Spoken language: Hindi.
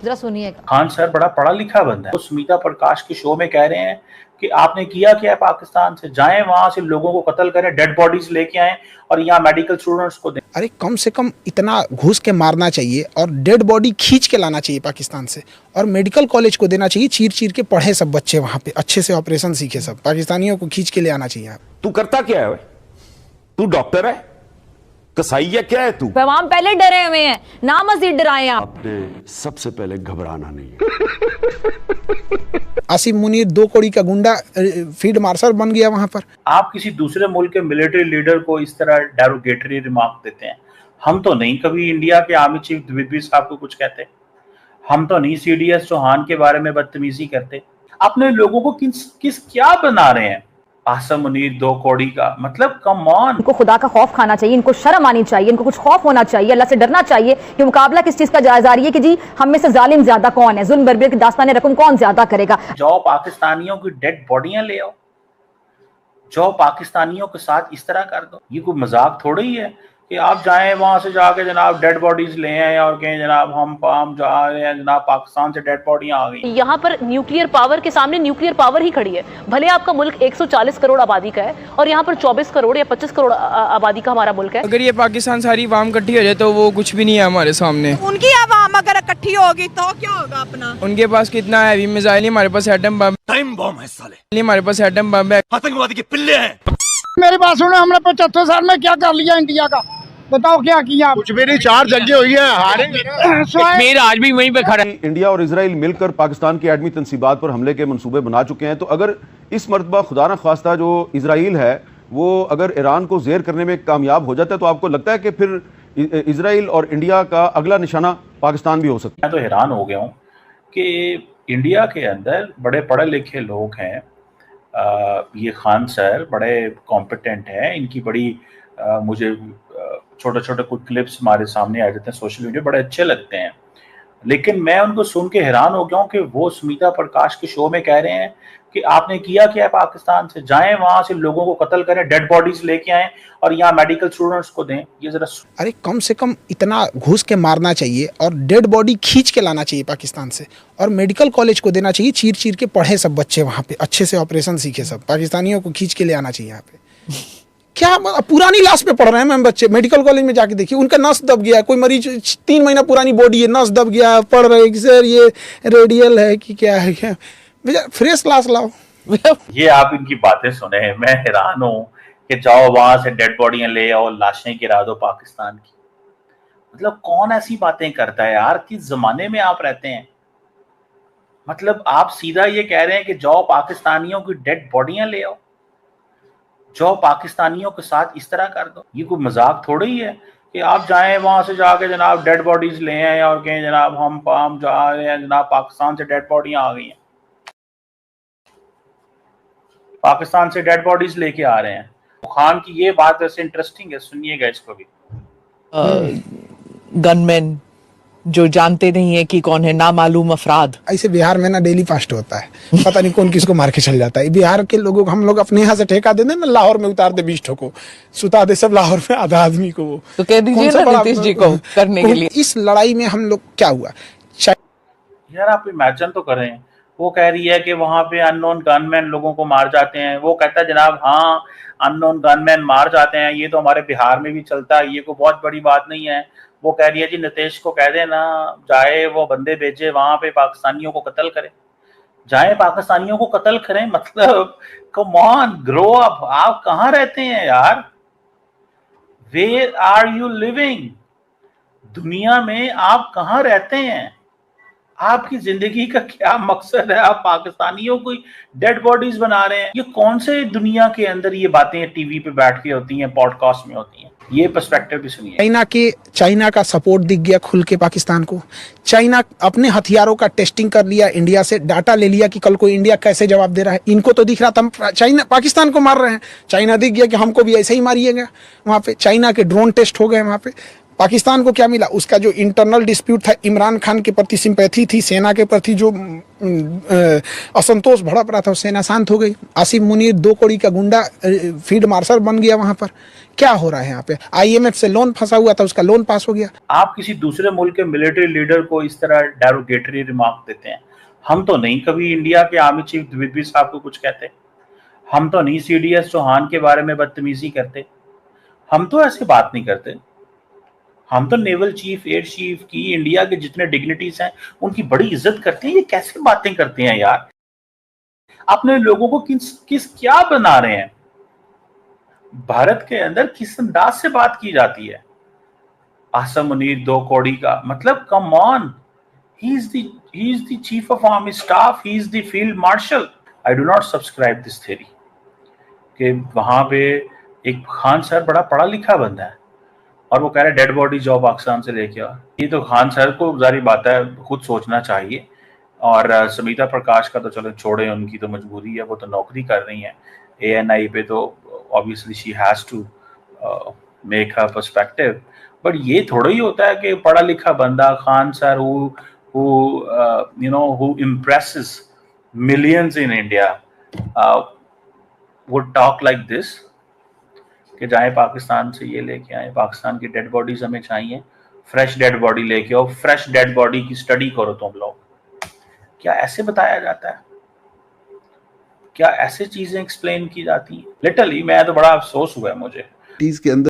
जरा सुनिएगा। खान सर बड़ा पढ़ा लिखा बंदा है। तो स्मिता प्रकाश के शो में कह रहे हैं कि आपने किया क्या है पाकिस्तान से, जाएं वहां से लोगों को कत्ल करें, डेड बॉडीज लेके आएं और यहाँ मेडिकल स्टूडेंट्स को दें। अरे कम से कम इतना घुस के मारना चाहिए और डेड बॉडी खींच के लाना चाहिए पाकिस्तान से, और मेडिकल कॉलेज को देना चाहिए, चीर चीर के पढ़े सब बच्चे वहाँ पे, अच्छे से ऑपरेशन सीखे सब। पाकिस्तानियों को खींच के ले आना चाहिए। तू करता क्या है? तू डॉक्टर है, कसाई है, क्या है तू? तमाम पहले डरे हुए हैं ना, मजीद डराएं आप। आपने सबसे पहले घबराना नहीं। आसिम मुनीर 2 कौड़ी का गुंडा फील्ड मार्शल बन गया वहां पर। आप किसी दूसरे मुल्क के मिलिट्री लीडर को इस तरह डेरोगेटरी रिमार्क देते हैं। हम तो नहीं कभी इंडिया के आर्मी चीफ द्विवेदी साहब को कुछ कहते, हम तो नहीं CDS चौहान के बारे में बदतमीजी करते। अपने लोगों को किस क्या बना रहे हैं? आसिम मुनीर 2 कौड़ी का मतलब, कम ऑन। इनको खुदा का खौफ खाना चाहिए, इनको शर्म आनी चाहिए, इनको कुछ खौफ होना चाहिए, अल्लाह से डरना चाहिए। कि मुकाबला किस चीज का जायजा रही है कि जी हम में से जालिम ज्यादा कौन है, जुल्म बर्बर की दास्तान रकम कौन ज्यादा करेगा। जाओ पाकिस्तानियों की डेड बॉडियां ले आओ, जाओ पाकिस्तानियों के साथ इस तरह कर दो। ये कोई मजाक थोड़ा ही है कि आप जाएं वहां से जाके जनाब डेड बॉडीज ले आए और कहें जनाब हम जा रहे हैं, जनाब पाकिस्तान से डेड बॉडियां आ गई। यहाँ पर न्यूक्लियर पावर के सामने न्यूक्लियर पावर ही खड़ी है। भले आपका मुल्क 140 करोड़ आबादी का है और यहाँ पर 24 करोड़ या 25 करोड़ आबादी का हमारा मुल्क है। अगर ये पाकिस्तान सारी आवाम इकट्ठी हो जाए तो वो कुछ भी नहीं है हमारे सामने। उनकी आवाम अगर इकट्ठी होगी तो क्या होगा अपना? उनके पास कितना हैवी मिसाइल है, हमारे पास एटम बम, टाइम बम है साले, हमारे पास एटम बम है, आतंकवादी के पिल्ले हैं। मेरी बात सुनो, हमने 75 साल में क्या कर लिया इंडिया का, बताओ क्या किया? कुछ भी नहीं, 4 जंगे हुई है, हारे। आज भी वहीं पे खड़ा है। इंडिया और इजराइल मिलकर पाकिस्तान की एटमी तंसीबात पर हमले के मंसूबे बना चुके हैं। तो अगर इस मरतबा खुदा न खास्ता जो इजराइल है वो अगर ईरान को जेर करने में कामयाब हो जाता है तो आपको लगता है कि फिर इजराइल और इंडिया का अगला निशाना पाकिस्तान भी हो सकता है? मैं तो हैरान हो गया हूँ कि इंडिया के अंदर बड़े पढ़े लिखे लोग हैं। ये खान सर बड़े कॉम्पिटेंट हैं, इनकी बड़ी मुझे छोटे छोटे कुछ क्लिप्स हमारे सामने आ जाते हैं सोशल मीडिया, बड़े अच्छे लगते हैं। लेकिन मैं उनको सुन के हैरान हो गया हूँ कि वो स्मिता प्रकाश के शो में कह रहे हैं कि आपने किया क्या है पाकिस्तान से, जाएं वहां से लोगों को कत्ल करें, डेड बॉडीज लेके आएं और यहाँ मेडिकल स्टूडेंट्स को दें। ये जरा अरे कम से कम इतना घुस के मारना चाहिए और डेड बॉडी खींच के लाना चाहिए पाकिस्तान से, और मेडिकल कॉलेज को देना चाहिए, चीर चीर के पढ़े सब बच्चे वहाँ पे, अच्छे से ऑपरेशन सीखे सब। पाकिस्तानियों को खींच के ले आना चाहिए यहाँ पे। क्या पुरानी लाश पे पढ़ रहे हैं मैम बच्चे, मेडिकल कॉलेज में जाके देखिए, उनका नस दब गया है। कोई मरीज 3 महीना पुरानी बॉडी है, नस दब गया है, पढ़ रहे हैं कि सर ये रेडियल है कि क्या है, क्या भैया फ्रेश लाश लाओ। ये आप इनकी बातें सुने, मैं हैरान हूँ कि जाओ वहां से डेड बॉडियां ले आओ, लाशें गिरा दो पाकिस्तान की। मतलब कौन ऐसी बातें करता है यार? किस जमाने में आप रहते हैं? मतलब आप सीधा ये कह रहे हैं कि जाओ पाकिस्तानियों की डेड बॉडियां ले आओ, जाओ पाकिस्तानियों के साथ इस तरह कर दो। ये कोई मजाक थोड़ा ही है कि आप जाएं वहां से जाके जनाब डेड बॉडीज ले आए और कहें जनाब हम जा रहे हैं, जनाब पाकिस्तान से डेड बॉडियां आ गई हैं, पाकिस्तान से डेड बॉडीज लेके आ रहे हैं। खान की ये बात वैसे इंटरेस्टिंग है, सुनिएगा इसको भी। गनमैन जो जानते नहीं है कि कौन है, नामालूम अफराद। ऐसे बिहार में ना डेली फास्ट होता है, पता नहीं कौन किसको मार के चल जाता है। बिहार के लोगों को हम लोग अपने यहाँ से ठेका दे दें ना, लाहौर में उतार दे 20 ठोको, सुता दे सब लाहौर में आधा आदमी को। वो तो कह दीजिए ना नीतीश जी को करने के लिए। इस लड़ाई में हम लोग क्या हुआ यार, आप इमेजिन तो करें। वो कह रही है कि वहां पे अननोन गनमैन लोगों को मार जाते हैं। वो कहता है जनाब हाँ अननोन गनमैन मार जाते हैं, ये तो हमारे बिहार में भी चलता है, ये कोई बहुत बड़ी बात नहीं है। वो कह रही है जी नीतीश को कह देना जाए, वो बंदे भेजे वहां पे पाकिस्तानियों को कत्ल करें, जाए पाकिस्तानियों को कत्ल करें। मतलब कम ऑन, ग्रो अप। आप कहाँ रहते हैं यार? Where are you living? दुनिया में आप कहाँ रहते हैं? आपकी जिंदगी का क्या मकसद है? आप पाकिस्तानियों को डेड बॉडीज बना रहे हैं। ये कौन से दुनिया के अंदर ये बातें टीवी पे बैठ के होती हैं, पॉडकास्ट में होती हैं? ये पर्सपेक्टिव भी सुनिए। चाइना का सपोर्ट दिख गया खुल के पाकिस्तान को। चाइना अपने हथियारों का टेस्टिंग कर लिया, इंडिया से डाटा ले लिया कि कल को इंडिया कैसे जवाब दे रहा है। इनको तो दिख रहा था हम चाइना पाकिस्तान को मार रहे हैं, चाइना दिख गया कि हमको भी ऐसे ही मारिएगा। वहाँ पे चाइना के ड्रोन टेस्ट हो गए वहाँ पे। पाकिस्तान को क्या मिला? उसका जो इंटरनल डिस्प्यूट था, इमरान खान के प्रति सिंपैथी थी, सेना के प्रति जो असंतोष भड़क रहा था, सेना शांत हो गई। आसिफ मुनीर 2 कौड़ी का गुंडा फील्ड मार्शल बन गया वहां पर। क्या हो रहा है यहाँ पे? IMF से लोन फंसा हुआ था, उसका लोन पास हो गया। आप किसी दूसरे मुल्क के मिलिट्री लीडर को इस तरह डेरोगेटरी रिमार्क देते हैं। हम तो नहीं कभी इंडिया के आर्मी चीफ द्विवेदी साहब को कुछ कहते, हम तो नहीं CDS चौहान के बारे में बदतमीजी करते, हम तो ऐसे बात नहीं करते। हम तो नेवल चीफ, एयर चीफ की, इंडिया के जितने डिग्निटीज हैं उनकी बड़ी इज्जत करते हैं। ये कैसे बातें करते हैं यार? अपने लोगों को किस क्या बना रहे हैं? भारत के अंदर किस अंदाज से बात की जाती है? आसिफ मुनीर 2 कौड़ी का मतलब, come on, he is the chief of army staff, he is the field marshal. I do not subscribe this theory कि वहां पे एक खान सर बड़ा पढ़ा लिखा बंदा है और वो कह रहा है डेड बॉडी जाओ पाकिस्तान से लेके आ। ये तो खान सर को जारी बात है खुद सोचना चाहिए। और समिता प्रकाश का तो चलो छोड़े, उनकी तो मजबूरी है, वो तो नौकरी कर रही हैं ANI पे, तो obviously she has to make her perspective. But ये थोड़ा ही होता है कि पढ़ा लिखा बंदा Khan sir who impresses millions in India would talk like this कि जाए पाकिस्तान से ये लेके आए, पाकिस्तान की डेड बॉडीज हमें चाहिए, फ्रेश डेड बॉडी लेके आओ, फ्रेश डेड बॉडी की स्टडी करो तुम लोग। क्या ऐसे बताया जाता है? क्या ऐसे चीजें एक्सप्लेन की जाती हैं? लिटरली मैं तो बड़ा अफसोस हुआ है मुझे। के अंदर